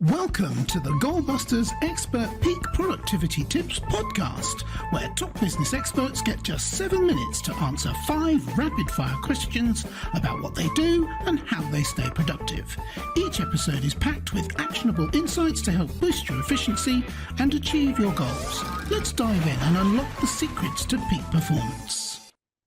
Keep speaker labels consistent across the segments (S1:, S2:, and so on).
S1: Welcome to the Goalbusters Expert Peak Productivity Tips podcast, where top business experts get just 7 minutes to answer 5 rapid-fire questions about what they do and how they stay productive. Each episode is packed with actionable insights to help boost your efficiency and achieve your goals. Let's dive in and unlock the secrets to peak performance.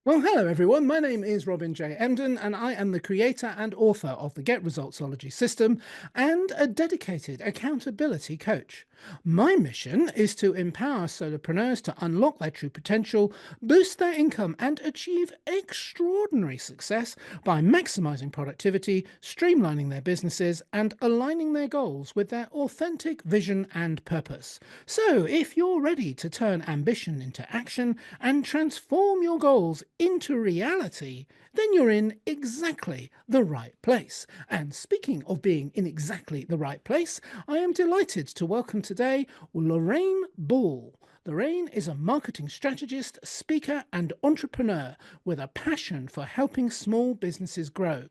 S1: Well, hello everyone. My name is Robin J. Emden, and I am the creator and author of the Get Resultsology system and a dedicated accountability coach. My mission is to empower solopreneurs to unlock their true potential, boost their income, and achieve extraordinary success by maximizing productivity, streamlining their businesses, and aligning their goals with their authentic vision and purpose. So, if you're ready to turn ambition into action and transform your goals into reality, then you're in exactly the right place. And speaking of being in exactly the right place, I am delighted to welcome today Lorraine Ball. Lorraine is a marketing strategist, speaker, and entrepreneur with a passion for helping small businesses grow.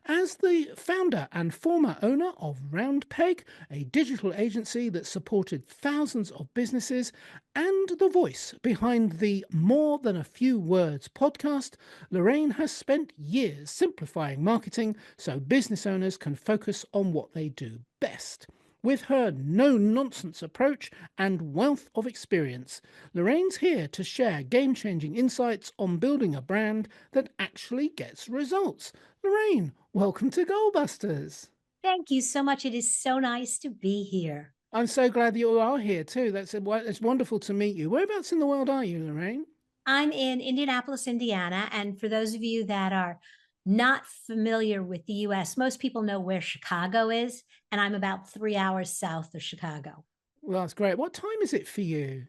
S1: As the founder and former owner of Round Peg, a digital agency that supported thousands of businesses, and the voice behind the More Than a Few Words podcast, Lorraine has spent years simplifying marketing so business owners can focus on what they do best. With her no-nonsense approach and wealth of experience, Lorraine's here to share game-changing insights on building a brand that actually gets results. Lorraine, welcome to Goalbusters.
S2: Thank you so much. It is so nice to be here.
S1: I'm so glad that you are here too. It's wonderful to meet you. Whereabouts in the world are you, Lorraine?
S2: I'm in Indianapolis, Indiana. And for those of you that are not familiar with the U.S., most people know where Chicago is. And I'm about 3 hours south of Chicago.
S1: Well, that's great. What time is it for you?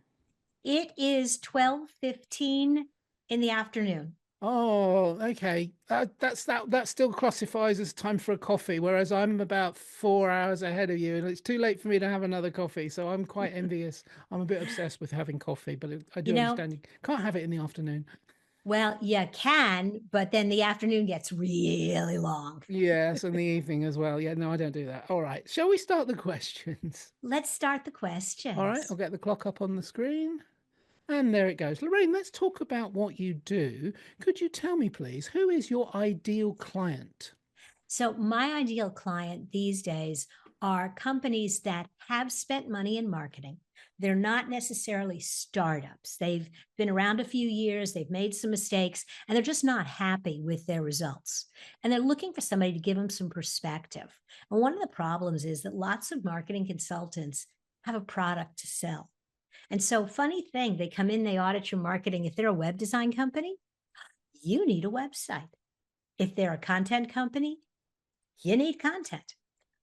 S2: It is 12:15 in the afternoon.
S1: Oh, okay. That still classifies as time for a coffee, whereas I'm about 4 hours ahead of you, and it's too late for me to have another coffee. So I'm quite envious. I'm a bit obsessed with having coffee, but I do understand you can't have it in the afternoon.
S2: Well, you can, but then the afternoon gets really long.
S1: Yes, and the evening as well. Yeah, no, I don't do that. All right. Shall we start the questions?
S2: Let's start the questions.
S1: All right. I'll get the clock up on the screen. And there it goes. Lorraine, let's talk about what you do. Could you tell me, please, who is your ideal client?
S2: So my ideal client these days are companies that have spent money in marketing. They're not necessarily startups. They've been around a few years, they've made some mistakes, and they're just not happy with their results. And they're looking for somebody to give them some perspective. And one of the problems is that lots of marketing consultants have a product to sell. And so, funny thing, they come in, they audit your marketing. If they're a web design company, you need a website. If they're a content company, you need content.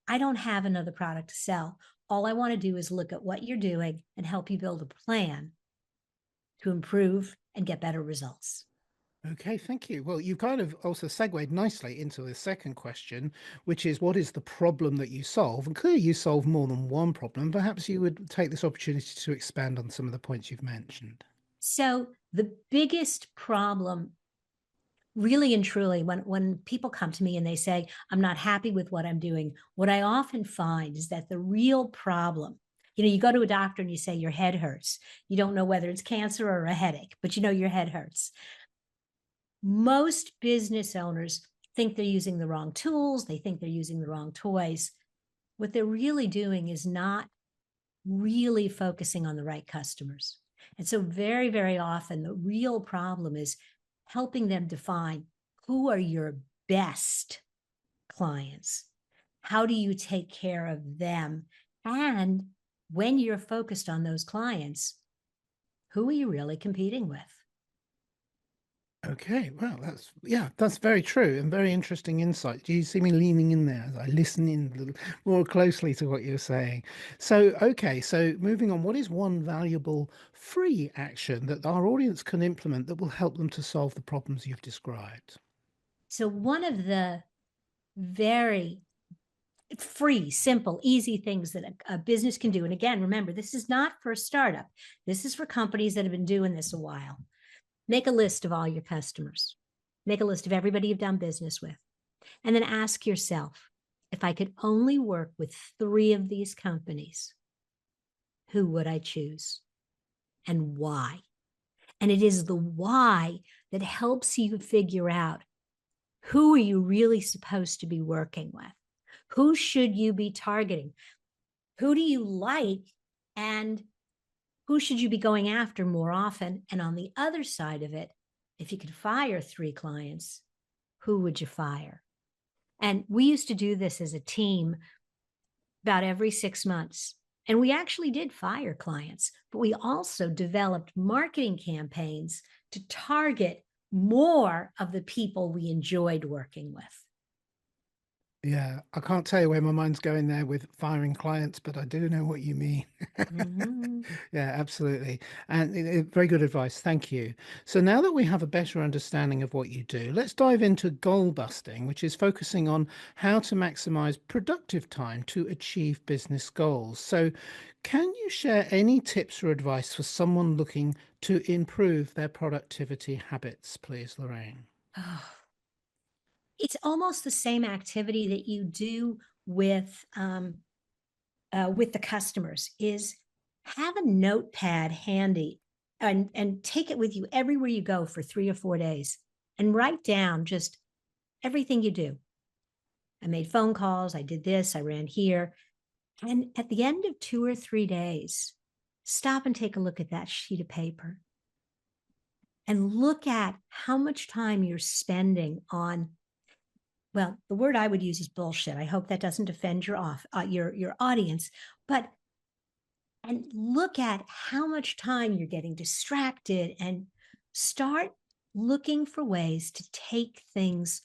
S2: I don't have another product to sell. All I want to do is look at what you're doing and help you build a plan to improve and get better results.
S1: Okay, thank you. Well, you kind of also segued nicely into the second question, which is what is the problem that you solve? And clearly you solve more than one problem. Perhaps you would take this opportunity to expand on some of the points you've mentioned.
S2: So the biggest problem, really and truly, when people come to me and they say, I'm not happy with what I'm doing, what I often find is that the real problem, you go to a doctor and you say your head hurts. You don't know whether it's cancer or a headache, but your head hurts. Most business owners think they're using the wrong tools. They think they're using the wrong toys. What they're really doing is not really focusing on the right customers. And so very, very often the real problem is helping them define who are your best clients. How do you take care of them? And when you're focused on those clients, who are you really competing with?
S1: Okay, well, that's very true and very interesting insight. Do you see me leaning in there as I listen in a little more closely to what you're saying? So, okay, so moving on, what is one valuable free action that our audience can implement that will help them to solve the problems you've described?
S2: So one of the very free, simple, easy things that a business can do, and again, remember, this is not for a startup. This is for companies that have been doing this a while. Make a list of all your customers. Make a list of everybody you've done business with. And then ask yourself, if I could only work with 3 of these companies, who would I choose and why? And it is the why that helps you figure out, who are you really supposed to be working with? Who should you be targeting? Who do you like? And who should you be going after more often? And on the other side of it, if you could fire 3 clients, who would you fire? And we used to do this as a team about every 6 months. And we actually did fire clients, but we also developed marketing campaigns to target more of the people we enjoyed working with.
S3: Yeah, I can't tell you where my mind's going there with firing clients, but I do know what you mean.
S2: Mm-hmm.
S3: Yeah, absolutely. And very good advice. Thank you. So now that we have a better understanding of what you do, let's dive into goal busting, which is focusing on how to maximize productive time to achieve business goals. So can you share any tips or advice for someone looking to improve their productivity habits, please, Lorraine?
S2: Oh, it's almost the same activity that you do with the customers. Is have a notepad handy and take it with you everywhere you go for 3 or 4 days and write down just everything you do. I made phone calls, I did this, I ran here. And at the end of 2 or 3 days, stop and take a look at that sheet of paper and look at how much time you're spending on, well, the word I would use is bullshit. I hope that doesn't offend your audience, but and look at how much time you're getting distracted and start looking for ways to take things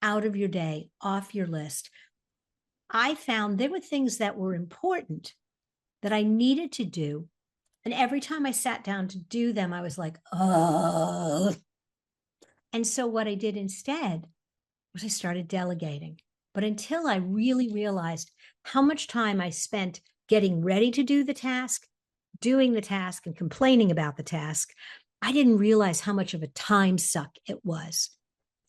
S2: out of your day, off your list. I found there were things that were important that I needed to do. And every time I sat down to do them, I was like, oh. And so what I did instead was I started delegating. But until I really realized how much time I spent getting ready to do the task, doing the task, and complaining about the task, I didn't realize how much of a time suck it was.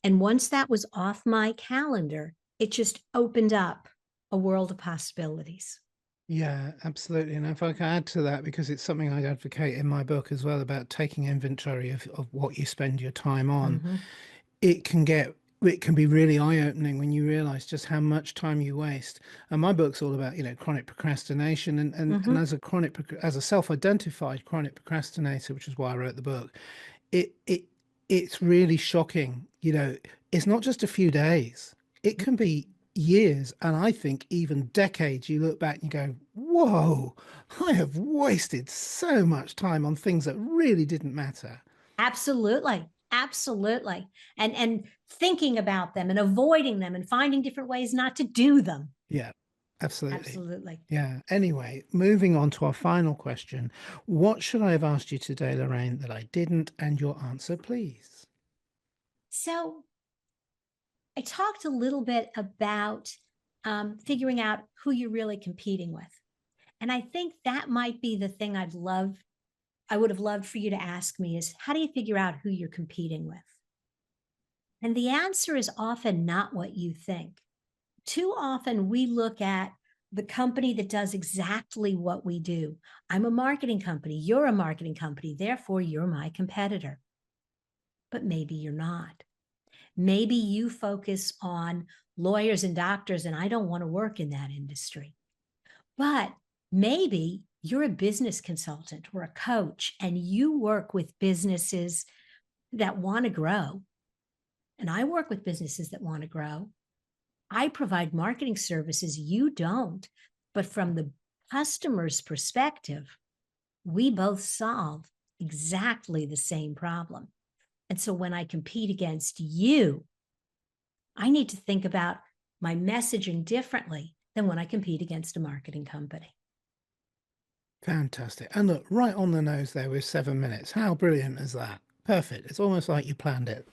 S2: And once that was off my calendar, it just opened up a world of possibilities.
S3: Yeah, absolutely. And if I can add to that, because it's something I advocate in my book as well about taking inventory of what you spend your time on,
S2: Mm-hmm.
S3: it can get it can be really eye-opening when you realize just how much time you waste. And my book's all about, chronic procrastination and
S2: Mm-hmm.
S3: as a self-identified chronic procrastinator, which is why I wrote the book, it it it's really shocking. It's not just a few days. It can be years, and I think even decades. You look back and you go, whoa, I have wasted so much time on things that really didn't matter.
S2: Absolutely. Absolutely. And thinking about them and avoiding them and finding different ways not to do them.
S3: Yeah, absolutely.
S2: Absolutely.
S3: Yeah. Anyway, moving on to our final question. What should I have asked you today, Lorraine, that I didn't? And your answer, please.
S2: So I talked a little bit about figuring out who you're really competing with. And I think that might be the thing I would have loved for you to ask me is, how do you figure out who you're competing with? And the answer is often not what you think. Too often we look at the company that does exactly what we do. I'm a marketing company. You're a marketing company. Therefore, you're my competitor. But maybe you're not. Maybe you focus on lawyers and doctors, and I don't want to work in that industry. But maybe you're a business consultant or a coach, and you work with businesses that want to grow. And I work with businesses that want to grow. I provide marketing services, you don't. But from the customer's perspective, we both solve exactly the same problem. And so when I compete against you, I need to think about my messaging differently than when I compete against a marketing company.
S3: Fantastic. And look, right on the nose there with 7 minutes. How brilliant is that? Perfect. It's almost like you planned it.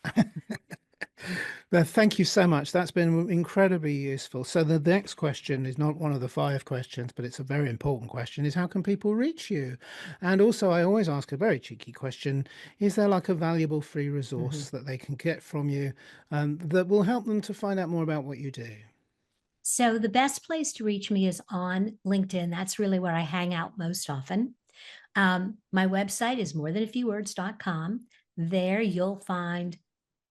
S3: But thank you so much. That's been incredibly useful. So the next question is not one of the 5 questions, but it's a very important question, is how can people reach you? And also I always ask a very cheeky question. Is there like a valuable free
S2: Mm-hmm.
S3: resource that they can get from you that will help them to find out more about what you do?
S2: So the best place to reach me is on LinkedIn. That's really where I hang out most often. My website is morethanafewwords.com. There you'll find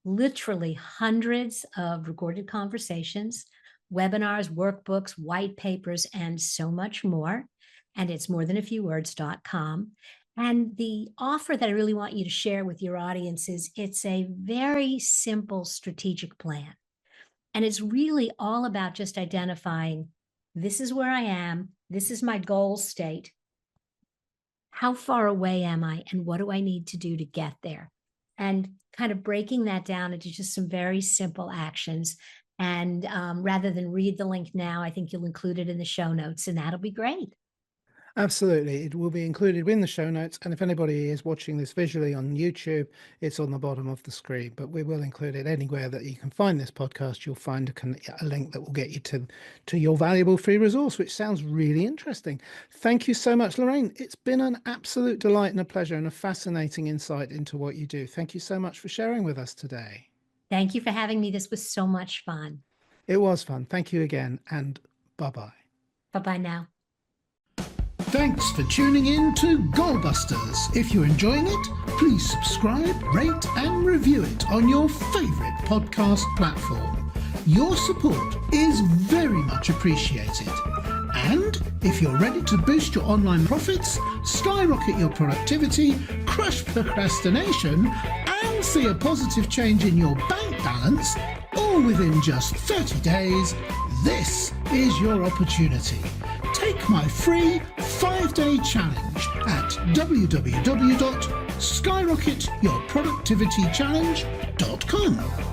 S2: literally hundreds of recorded conversations, webinars, workbooks, white papers, and so much more. And it's morethanafewwords.com. And the offer that I really want you to share with your audience is it's a very simple strategic plan. And it's really all about just identifying, this is where I am, this is my goal state. How far away am I, and what do I need to do to get there? And kind of breaking that down into just some very simple actions. And rather than read the link now, I think you'll include it in the show notes, and that'll be great.
S3: Absolutely. It will be included in the show notes. And if anybody is watching this visually on YouTube, it's on the bottom of the screen, but we will include it anywhere that you can find this podcast. You'll find a link that will get you to your valuable free resource, which sounds really interesting. Thank you so much, Lorraine. It's been an absolute delight and a pleasure and a fascinating insight into what you do. Thank you so much for sharing with us today.
S2: Thank you for having me. This was so much fun.
S3: It was fun. Thank you again, and bye-bye.
S2: Bye-bye now.
S1: Thanks for tuning in to Goalbusters. If you're enjoying it, please subscribe, rate and review it on your favourite podcast platform. Your support is very much appreciated. And if you're ready to boost your online profits, skyrocket your productivity, crush procrastination and see a positive change in your bank balance, all within just 30 days, this is your opportunity. Take my free 5-day challenge at www.skyrocketyourproductivitychallenge.com.